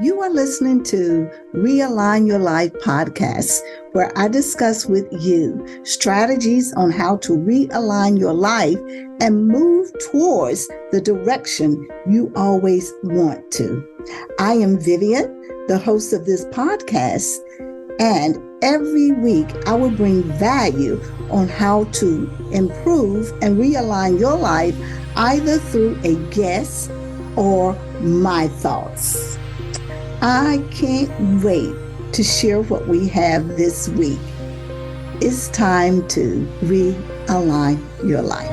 You are listening to Realign Your Life podcast, where I discuss with you strategies on how to realign your life and move towards the direction you always want to. I am Vivian, the host of this podcast, and every week I will bring value on how to improve and realign your life either through a guest or my thoughts. I can't wait to share what we have this week. It's time to realign your life.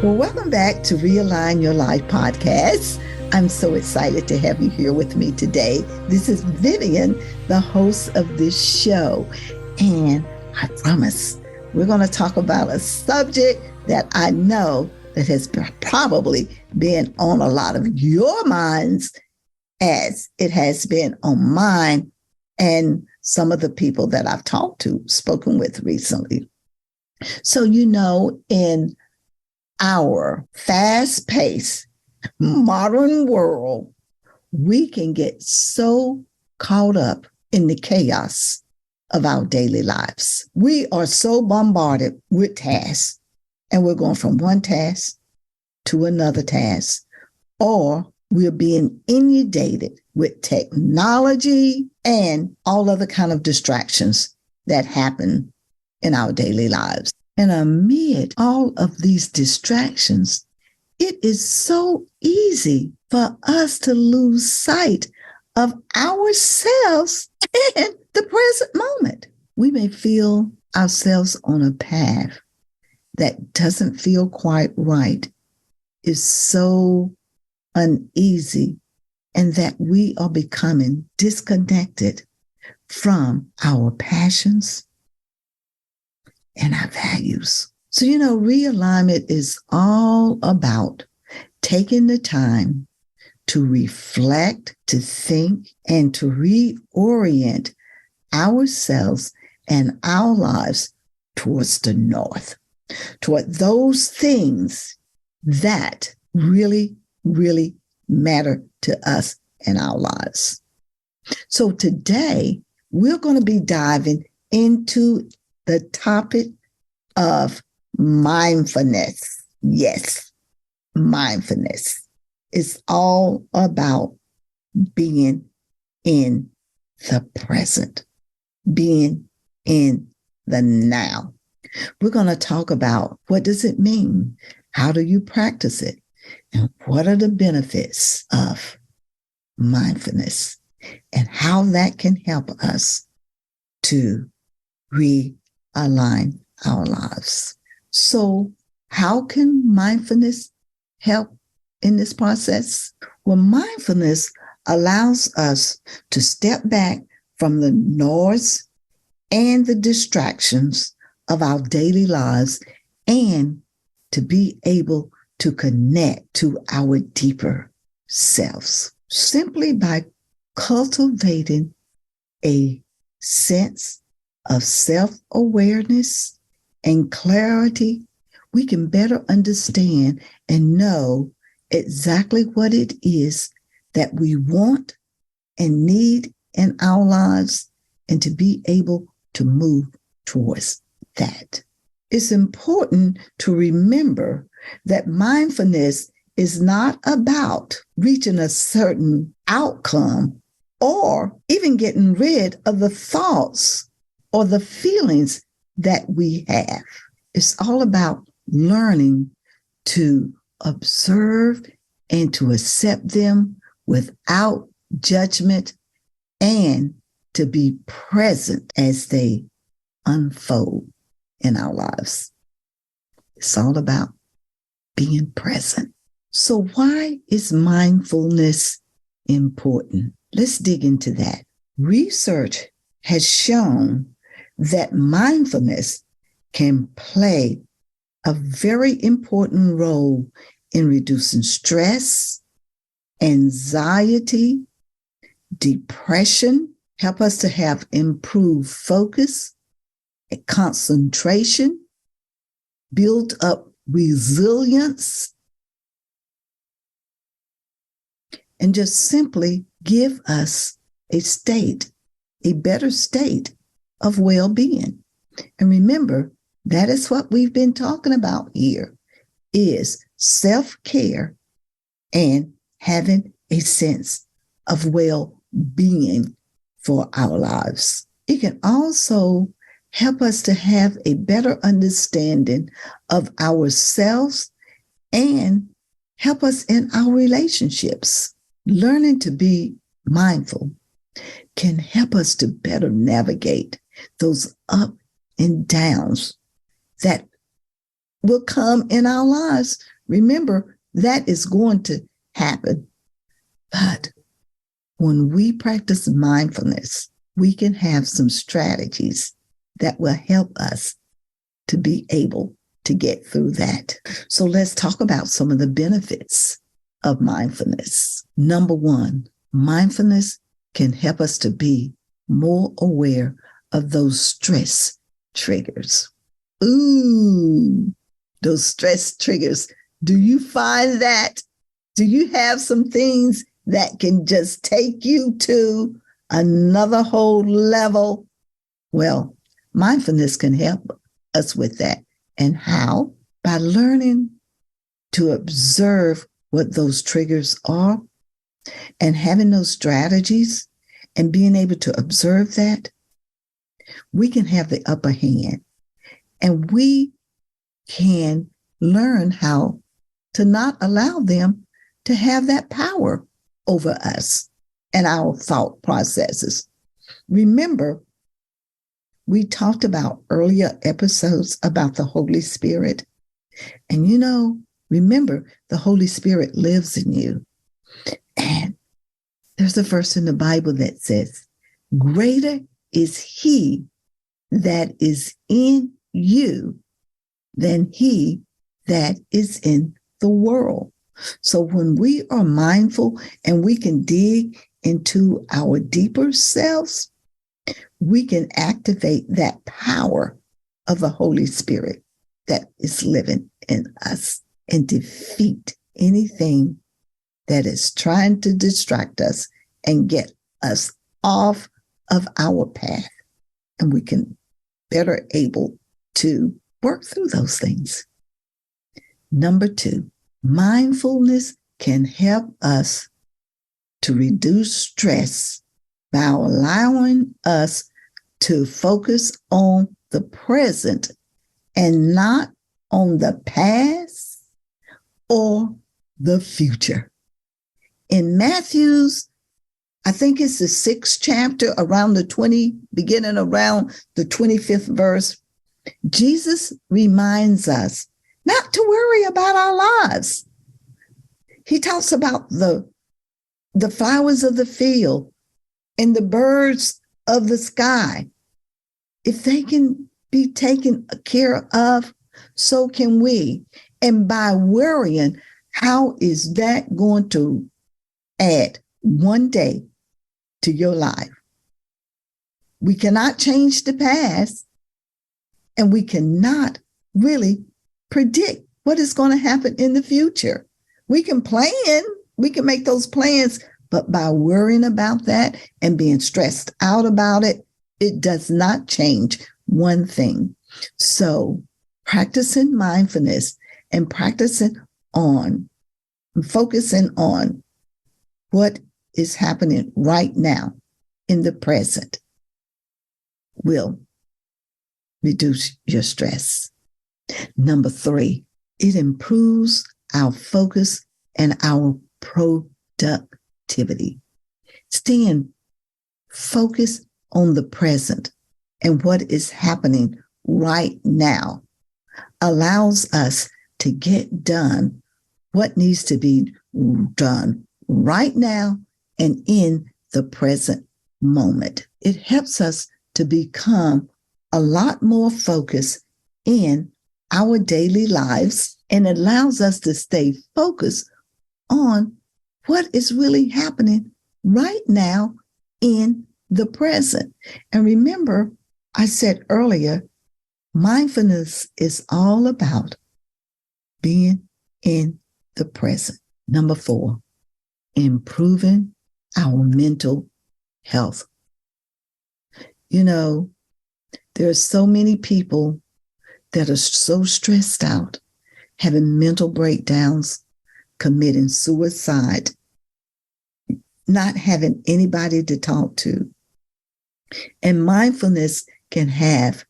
Well, welcome back to Realign Your Life podcast. I'm so excited to have you here with me today. This is Vivian, the host of this show. And I promise we're going to talk about a subject that I know that has probably been on a lot of your minds as it has been on mine and some of the people that I've talked to, spoken with recently. So, in our fast-paced modern world, we can get so caught up in the chaos of our daily lives. We are so bombarded with tasks. And we're going from one task to another task, or we're being inundated with technology and all other kind of distractions that happen in our daily lives. And amid all of these distractions, it is so easy for us to lose sight of ourselves in the present moment. We may feel ourselves on a path that doesn't feel quite right, is so uneasy, and that we are becoming disconnected from our passions and our values. So, realignment is all about taking the time to reflect, to think, and to reorient ourselves and our lives towards the north, toward those things that really, really matter to us in our lives. So today, we're going to be diving into the topic of mindfulness. Yes, mindfulness. It's all about being in the present, being in the now. We're going to talk about what does it mean? How do you practice it? And what are the benefits of mindfulness and how that can help us to realign our lives. So how can mindfulness help in this process? Well, mindfulness allows us to step back from the noise and the distractions of our daily lives and to be able to connect to our deeper selves simply by cultivating a sense of self-awareness and clarity. We can better understand and know exactly what it is that we want and need in our lives and to be able to move towards that. It's important to remember that mindfulness is not about reaching a certain outcome or even getting rid of the thoughts or the feelings that we have. It's all about learning to observe and to accept them without judgment and to be present as they unfold in our lives. It's all about being present. So why is mindfulness important? Let's dig into that. Research has shown that mindfulness can play a very important role in reducing stress, anxiety, depression, help us to have improved focus, concentration, build up resilience, and just simply give us a better state of well-being. And remember, that is what we've been talking about here, is self-care and having a sense of well-being for our lives. It can also help us to have a better understanding of ourselves and help us in our relationships. Learning to be mindful can help us to better navigate those up and downs that will come in our lives. Remember, that is going to happen. But when we practice mindfulness, we can have some strategies that will help us to be able to get through that. So let's talk about some of the benefits of mindfulness. Number one, mindfulness can help us to be more aware of those stress triggers. Ooh, those stress triggers. Do you find that? Do you have some things that can just take you to another whole level? Well, mindfulness can help us with that. And how? By learning to observe what those triggers are and having those strategies and being able to observe that, we can have the upper hand and we can learn how to not allow them to have that power over us and our thought processes. Remember, we talked about earlier episodes about the Holy Spirit. And remember, the Holy Spirit lives in you. And there's a verse in the Bible that says, greater is he that is in you than he that is in the world. So when we are mindful and we can dig into our deeper selves, we can activate that power of the Holy Spirit that is living in us and defeat anything that is trying to distract us and get us off of our path. And we can better able to work through those things. Number two, mindfulness can help us to reduce stress by allowing us to focus on the present and not on the past or the future. In Matthew's, I think it's the 6th chapter, beginning around the 25th verse, Jesus reminds us not to worry about our lives. He talks about the flowers of the field and the birds of the sky. If they can be taken care of, so can we. And by worrying, how is that going to add one day to your life? We cannot change the past, and we cannot really predict what is going to happen in the future. We can plan, we can make those plans, but by worrying about that and being stressed out about it, it does not change one thing. So practicing mindfulness and focusing on what is happening right now in the present will reduce your stress. Number 3, it improves our focus and our productivity. Staying focused on the present and what is happening right now allows us to get done what needs to be done right now and in the present moment. It helps us to become a lot more focused in our daily lives and allows us to stay focused on what is really happening right now in the present. And remember, I said earlier, mindfulness is all about being in the present. Number 4, improving our mental health. You know, there are so many people that are so stressed out, having mental breakdowns, committing suicide, not having anybody to talk to. And mindfulness can have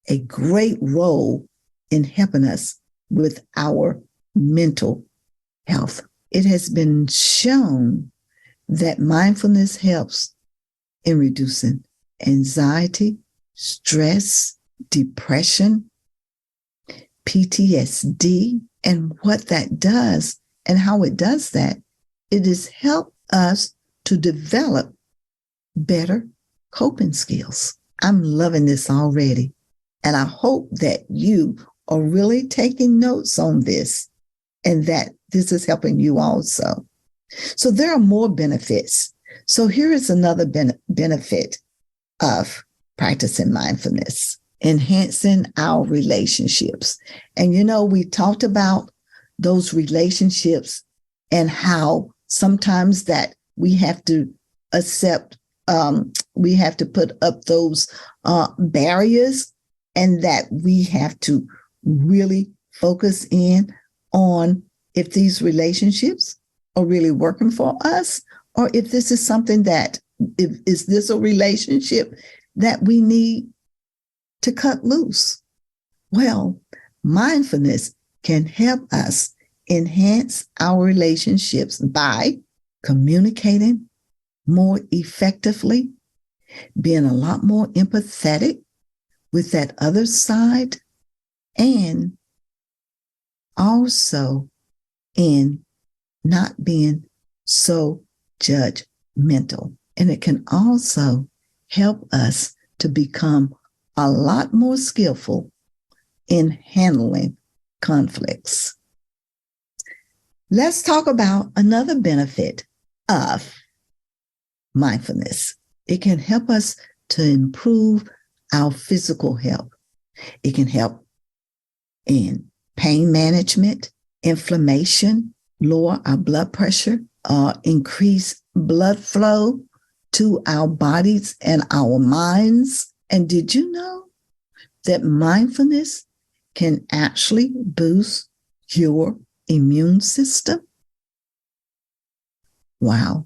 a great role in helping us with our mental health. It has been shown that mindfulness helps in reducing anxiety, stress, depression, PTSD, and what that does and how it does that. It has helped us to develop better coping skills. I'm loving this already. And I hope that you are really taking notes on this and that this is helping you also. So there are more benefits. So here is another benefit of practicing mindfulness, enhancing our relationships. And, we talked about those relationships and how sometimes that we have to accept, we have to put up those barriers, and that we have to really focus in on if these relationships are really working for us, or if this is something that, is this a relationship that we need to cut loose? Well, mindfulness can help us enhance our relationships by communicating more effectively, being a lot more empathetic with that other side, and also in not being so judgmental. And it can also help us to become a lot more skillful in handling conflicts. Let's talk about another benefit of mindfulness. It can help us to improve our physical health. It can help in pain management, inflammation, lower our blood pressure, increase blood flow to our bodies and our minds. And did you know that mindfulness can actually boost your immune system? Wow.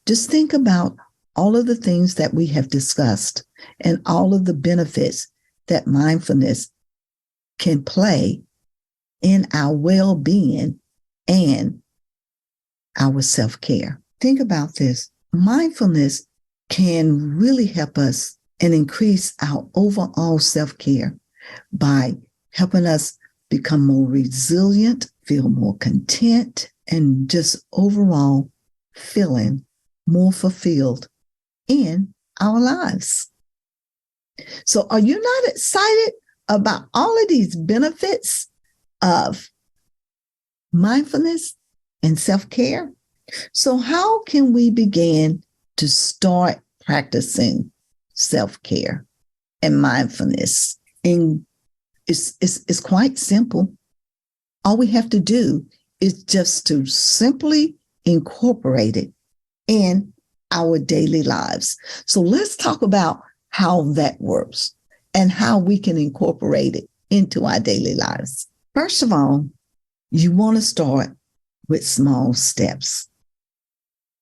Just think about all of the things that we have discussed and all of the benefits that mindfulness can play in our well-being and our self-care. Think about this. Mindfulness can really help us and increase our overall self-care by helping us become more resilient, feel more content, and just overall feeling more fulfilled in our lives. So are you not excited about all of these benefits of mindfulness and self-care? So how can we begin to start practicing self-care and mindfulness? And it's quite simple. All we have to do is just to simply incorporate it in our daily lives. So let's talk about how that works and how we can incorporate it into our daily lives. First of all, you want to start with small steps.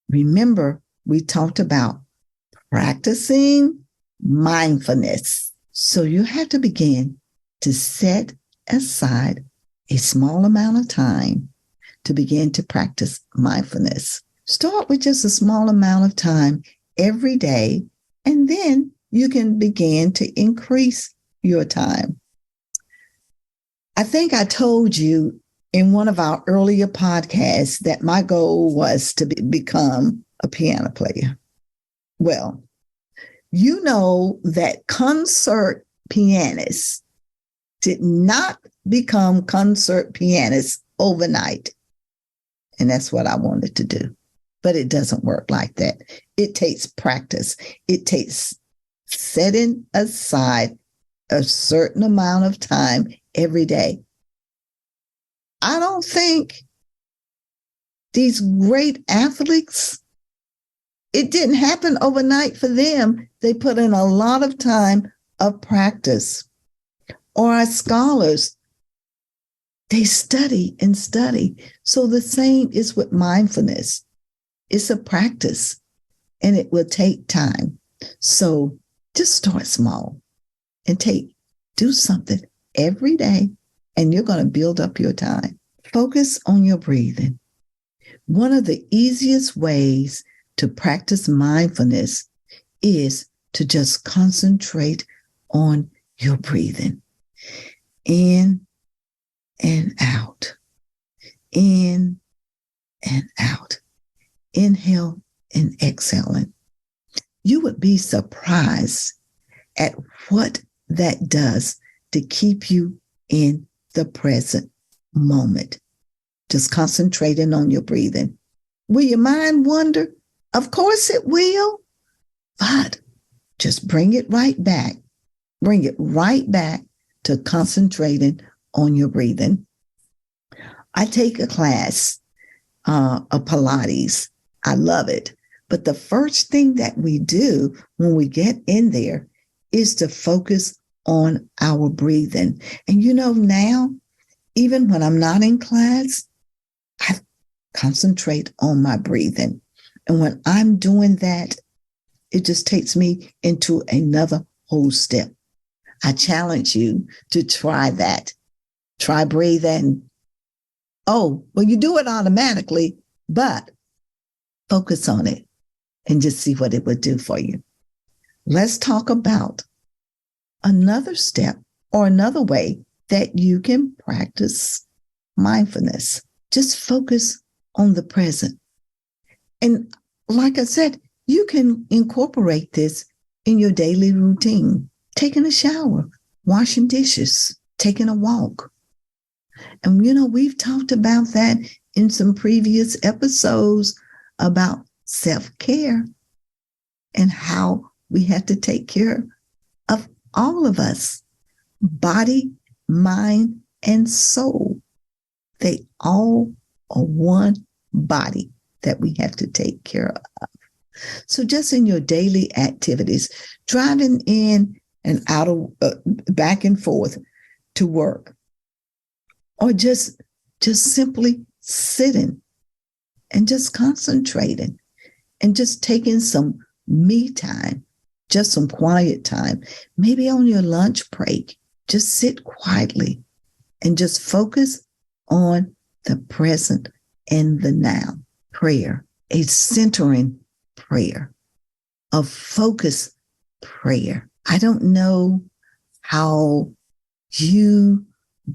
Remember, we talked about practicing mindfulness. So you have to begin to set aside a small amount of time to begin to practice mindfulness. Start with just a small amount of time every day, and then you can begin to increase your time. I think I told you in one of our earlier podcasts that my goal was to become a piano player. Well, you know that concert pianists did not become concert pianists overnight. And that's what I wanted to do. But it doesn't work like that. It takes practice. It takes setting aside a certain amount of time every day. I don't think These great athletes, it didn't happen overnight for them. They put in a lot of time of practice. Or our scholars, they study and study. So the same is with mindfulness. It's a practice and it will take time. So just start small and do something every day, and you're going to build up your time. Focus on your breathing. One of the easiest ways to practice mindfulness is to just concentrate on your breathing. In and out. In and out. Inhale and exhaling. You would be surprised at what that does to keep you in the present moment. Just concentrating on your breathing. Will your mind wander? Of course it will, but just bring it right back. Bring it right back to concentrating on your breathing. I take a class of Pilates. I love it. But the first thing that we do when we get in there is to focus on our breathing. And now, even when I'm not in class, I concentrate on my breathing. And when I'm doing that, it just takes me into another whole step. I challenge you to try that. Try breathing. Oh, well, you do it automatically, but focus on it and just see what it would do for you. Let's talk about another step or another way that you can practice mindfulness. Just focus on the present. And like I said, you can incorporate this in your daily routine. Taking a shower, washing dishes, taking a walk. And we've talked about that in some previous episodes about self-care and how we have to take care of all of us, body, mind, and soul. They all are one body that we have to take care of. So just in your daily activities, driving in and out of back and forth to work, or just simply sitting and just concentrating and just taking some me time, just some quiet time, maybe on your lunch break, just sit quietly and just focus on the present and the now. Prayer, a centering prayer, a focus prayer. I don't know how you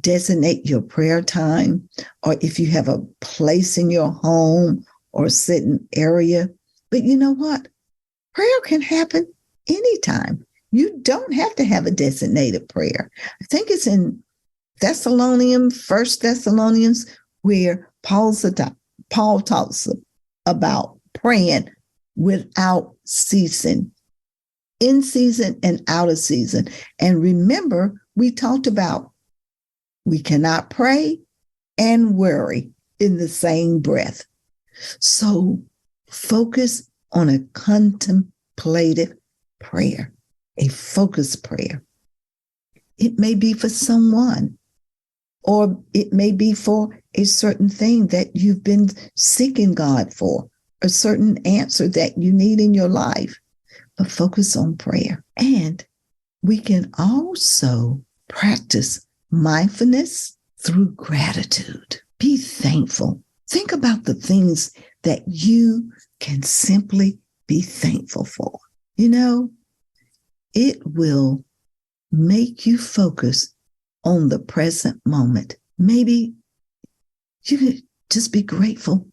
designate your prayer time, or if you have a place in your home or sitting area. But you know what? Prayer can happen anytime. You don't have to have a designated prayer. I think it's in First Thessalonians, where Paul talks about praying without ceasing, in season and out of season. And remember, we talked about we cannot pray and worry in the same breath. So focus on a contemplative prayer, a focused prayer. It may be for someone, or it may be for a certain thing that you've been seeking God for, a certain answer that you need in your life. But focus on prayer. And we can also practice mindfulness through gratitude. Be thankful. Think about the things that you can simply be thankful for. It will make you focus on the present moment. Maybe you could just be grateful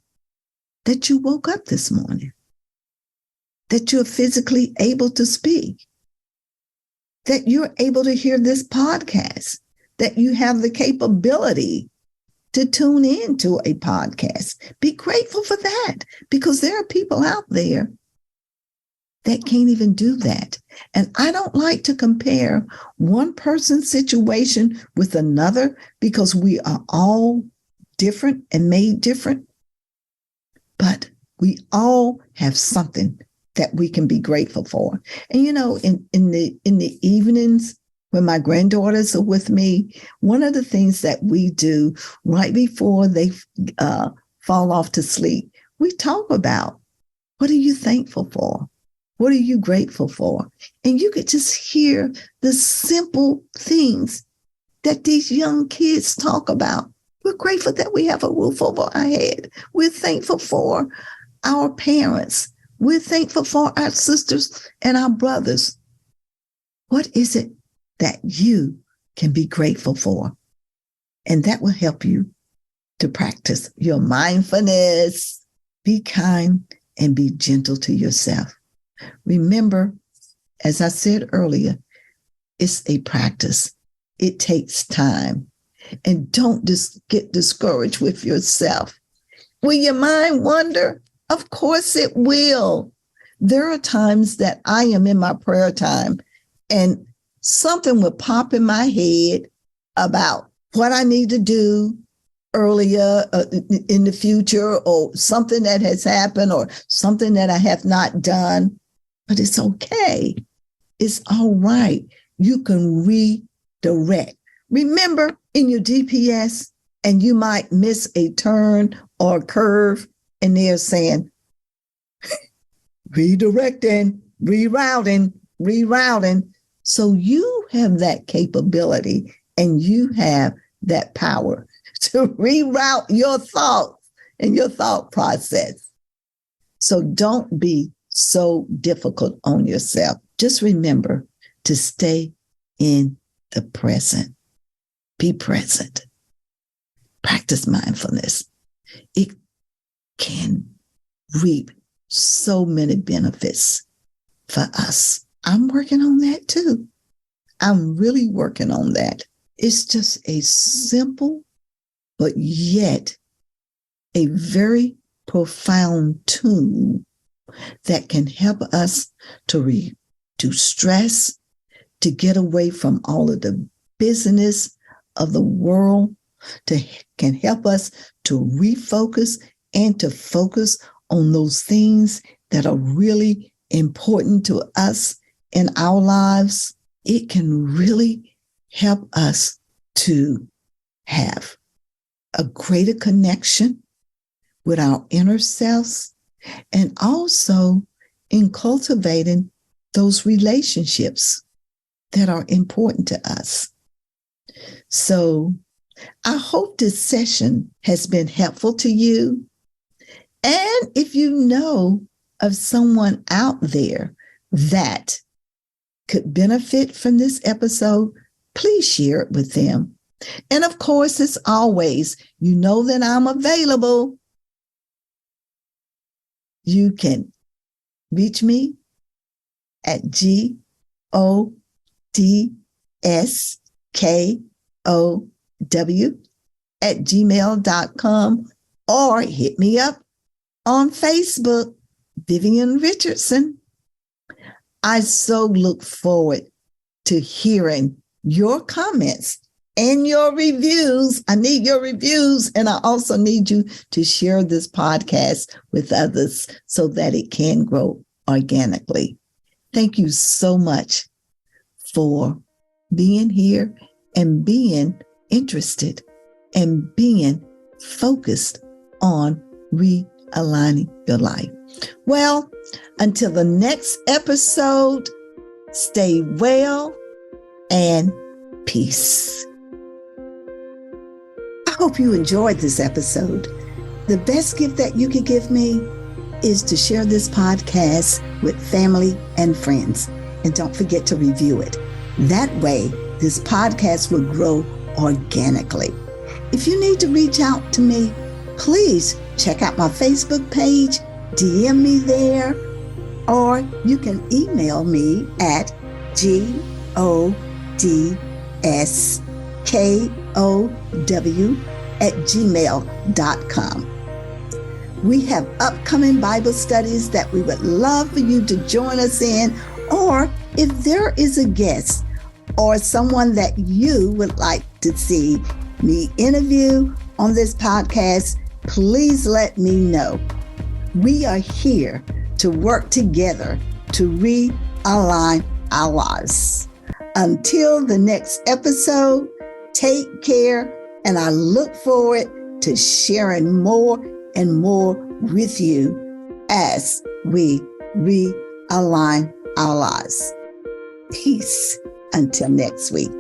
that you woke up this morning, that you're physically able to speak, that you're able to hear this podcast, that you have the capability to tune into a podcast. Be grateful for that, because there are people out there that can't even do that. And I don't like to compare one person's situation with another, because we are all different and made different. but we all have something that we can be grateful for. And in the evenings when my granddaughters are with me, one of the things that we do right before they fall off to sleep, we talk about, what are you thankful for? What are you grateful for? And you could just hear the simple things that these young kids talk about. We're grateful that we have a roof over our head. We're thankful for our parents. We're thankful for our sisters and our brothers. What is it that you can be grateful for? And that will help you to practice your mindfulness. Be kind and be gentle to yourself. Remember, as I said earlier, it's a practice. It takes time. And don't just get discouraged with yourself. Will your mind wander? Of course it will. There are times that I am in my prayer time and something will pop in my head about what I need to do earlier in the future, or something that has happened, or something that I have not done. But it's okay. It's all right. You can redirect. Remember, in your GPS, and you might miss a turn or a curve, and they're saying, redirecting, rerouting. So you have that capability and you have that power to reroute your thoughts and your thought process. So don't be so difficult on yourself. Just remember to stay in the present. Be present. Practice mindfulness. It can reap so many benefits for us. I'm working on that too. I'm really working on that. It's just a simple, but yet a very profound tool that can help us to reduce stress, to get away from all of the busyness of the world, can help us to refocus and to focus on those things that are really important to us in our lives. It can really help us to have a greater connection with our inner selves, and also in cultivating those relationships that are important to us. So I hope this session has been helpful to you. And if you know of someone out there that could benefit from this episode, please share it with them. And of course, as always, you know that I'm available. You can reach me at godskow@gmail.com, or hit me up on Facebook, Vivian Richardson. I so look forward to hearing your comments and your reviews. I need your reviews, and I also need you to share this podcast with others so that it can grow organically. Thank you so much for being here and being interested and being focused on realigning your life. Well, until the next episode, stay well and peace. I hope you enjoyed this episode. The best gift that you could give me is to share this podcast with family and friends. And don't forget to review it. That way, this podcast will grow organically. If you need to reach out to me, please check out my Facebook page, DM me there, or you can email me at godskow@gmail.com. We have upcoming Bible studies that we would love for you to join us in, or if there is a guest or someone that you would like to see me interview on this podcast, please let me know. We are here to work together to realign our lives. Until the next episode, take care, and I look forward to sharing more and more with you as we realign our lives. Peace until next week.